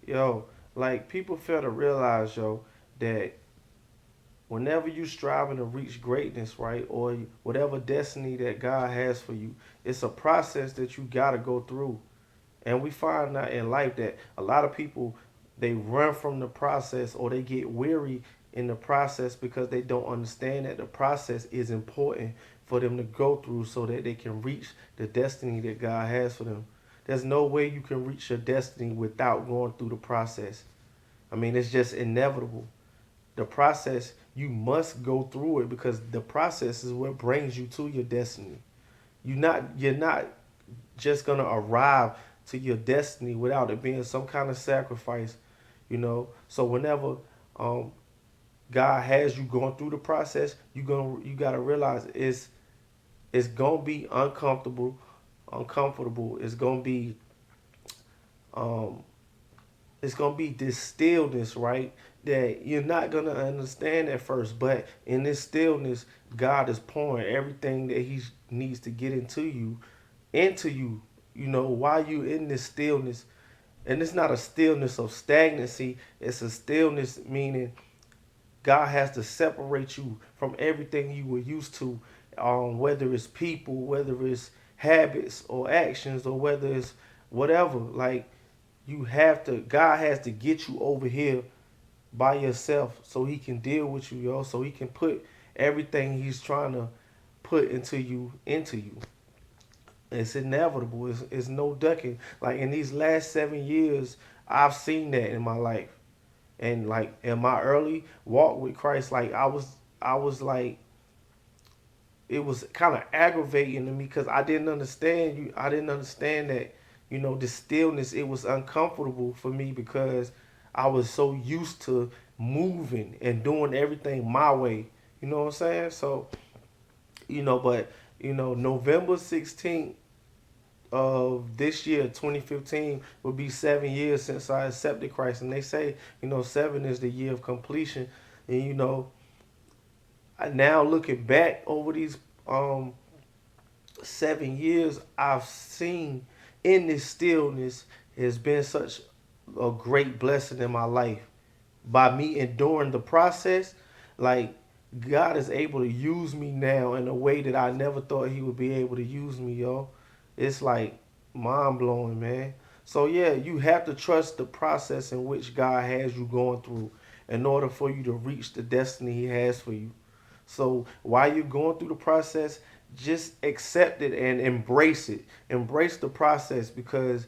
Yo, like people fail to realize, yo, that whenever you striving to reach greatness, right, or whatever destiny that God has for you, it's a process that you gotta go through. And we find out in life that a lot of people, they run from the process or they get weary in the process because they don't understand that the process is important for them to go through so that they can reach the destiny that God has for them. There's no way you can reach your destiny without going through the process. I mean, it's just inevitable. The process, you must go through it because the process is what brings you to your destiny. You're not just gonna arrive to your destiny without it being some kind of sacrifice, you know. So whenever um, God has you going through the process, you gotta realize it's gonna be uncomfortable. Um, it's gonna be this stillness, right? That you're not gonna understand at first, but in this stillness, God is pouring everything that He needs to get into you. You know, while you in this stillness, and it's not a stillness of stagnancy. It's a stillness meaning God has to separate you from everything you were used to, whether it's people, whether it's habits or actions, or whether it's whatever. Like you have to, God has to get you over here by yourself so He can deal with you, yo. So He can put everything He's trying to put into you. It's inevitable. It's no ducking. Like in these last 7 years, I've seen that in my life. And like in my early walk with Christ, like I was like, it was kind of aggravating to me because I didn't understand you. I didn't understand that, the stillness. It was uncomfortable for me because I was so used to moving and doing everything my way. You know what I'm saying? So, but November 16th of this year, 2015, will be 7 years since I accepted Christ. And they say, seven is the year of completion. And, now looking back over these 7 years, I've seen in this stillness has been such a great blessing in my life. By me enduring the process, like God is able to use me now in a way that I never thought He would be able to use me, yo. It's like mind blowing, man. So yeah, you have to trust the process in which God has you going through in order for you to reach the destiny He has for you. So while you're going through the process, just accept it and embrace it. Embrace the process because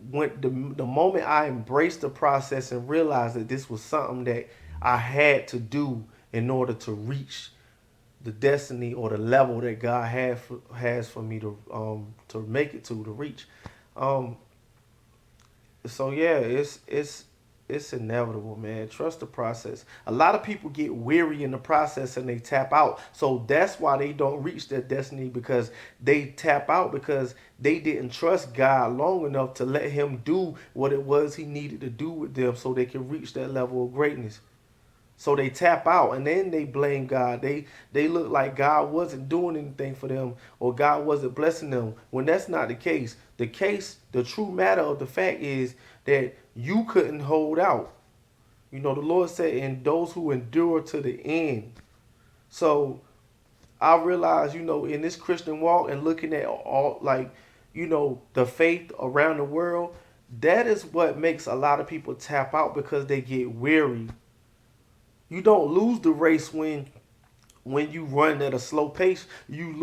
when the moment I embraced the process and realized that this was something that I had to do in order to reach the destiny or the level that God has for me to make it to reach. Um, so yeah, it's inevitable, man. Trust the process. A lot of people get weary in the process and they tap out. So that's why they don't reach their destiny because they tap out because they didn't trust God long enough to let Him do what it was He needed to do with them so they can reach that level of greatness. So they tap out and then they blame God. They look like God wasn't doing anything for them or God wasn't blessing them. When that's not the case. The true matter of the fact is that you couldn't hold out. The Lord said, and those who endure to the end. So I realize, in this Christian walk and looking at all like, the faith around the world, that is what makes a lot of people tap out because they get weary. You don't lose the race when you run at a slow pace. You